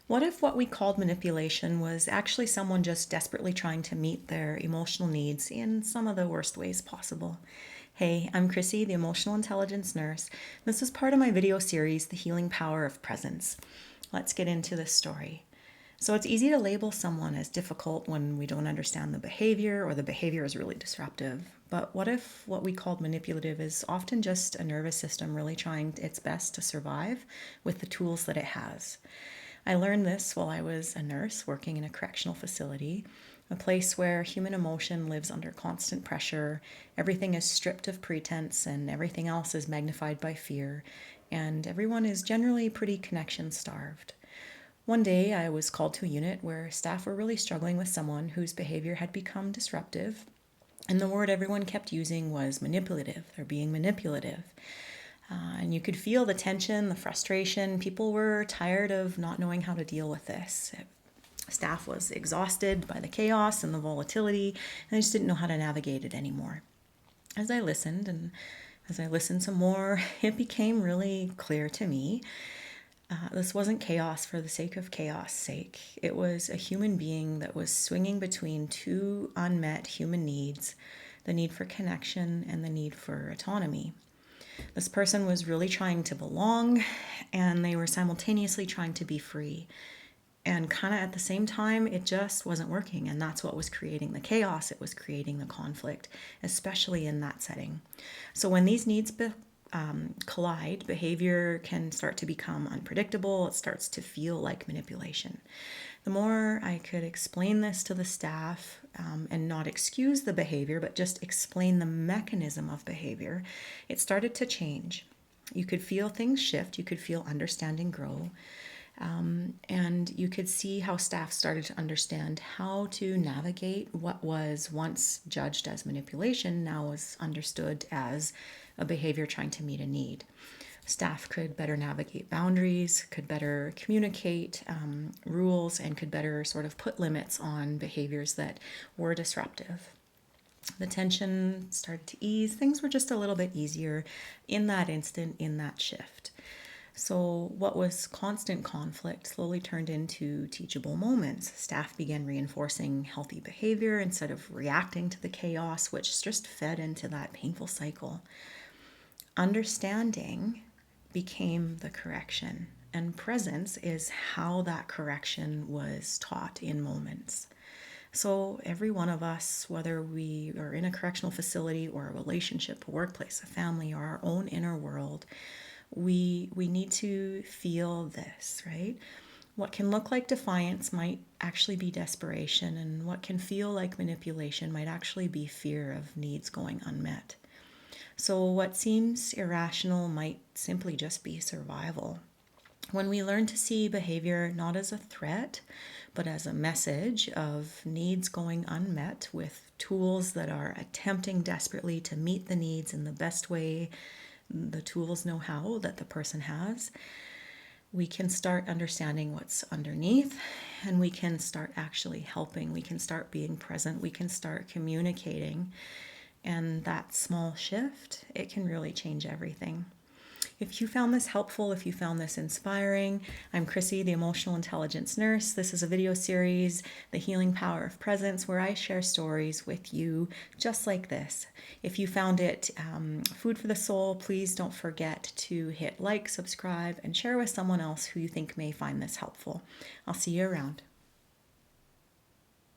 What if what we called manipulation was actually someone just desperately trying to meet their emotional needs in some of the worst ways possible? Hey, I'm Chrissy, the emotional intelligence nurse. This is part of my video series, The Healing Power of Presence. Let's get into this story. So it's easy to label someone as difficult when we don't understand the behavior or the behavior is really disruptive. But what if what we called manipulative is often just a nervous system really trying its best to survive with the tools that it has? I learned this while I was a nurse working in a correctional facility, a place where human emotion lives under constant pressure. Everything is stripped of pretense and everything else is magnified by fear, and everyone is generally pretty connection starved. One day, I was called to a unit where staff were really struggling with someone whose behavior had become disruptive, and the word everyone kept using was manipulative. They're being manipulative. And you could feel the tension, the frustration. People were tired of not knowing how to deal with this. Staff was exhausted by the chaos and the volatility, and they just didn't know how to navigate it anymore. As I listened, and as I listened some more, it became really clear to me this wasn't chaos for the sake of chaos' sake. It was a human being that was swinging between two unmet human needs, the need for connection and the need for autonomy. This person was really trying to belong, and they were simultaneously trying to be free. And kind of at the same time, it just wasn't working. And that's what was creating the chaos. It was creating the conflict, especially in that setting. So when these needs collide, behavior can start to become unpredictable. It starts to feel like manipulation. The more I could explain this to the staff and not excuse the behavior, but just explain the mechanism of behavior, it started to change. You could feel things shift. You could feel understanding grow. And you could see how staff started to understand how to navigate what was once judged as manipulation, now was understood as a behavior trying to meet a need. Staff could better navigate boundaries, could better communicate rules, and could better sort of put limits on behaviors that were disruptive. The tension started to ease. Things were just a little bit easier in that instant, in that shift. So, what was constant conflict slowly turned into teachable moments. Staff began reinforcing healthy behavior instead of reacting to the chaos, which just fed into that painful cycle. Understanding became the correction, and presence is how that correction was taught in moments. So, every one of us, whether we are in a correctional facility or a relationship, a workplace, a family, or our own inner world, we need to feel this, right? What can look like defiance might actually be desperation, and what can feel like manipulation might actually be fear of needs going unmet. So, what seems irrational might simply just be survival. When we learn to see behavior not as a threat, but as a message of needs going unmet with tools that are attempting desperately to meet the needs in the best way the tools know how that the person has, we can start understanding what's underneath, and we can start actually helping. We can start being present. We can start communicating. And that small shift, it can really change everything. If you found this helpful, if you found this inspiring, I'm Chrissy, the emotional intelligence nurse. This is a video series, The Healing Power of Presence, where I share stories with you just like this. If you found it food for the soul, please don't forget to hit like, subscribe, and share with someone else who you think may find this helpful. I'll see you around.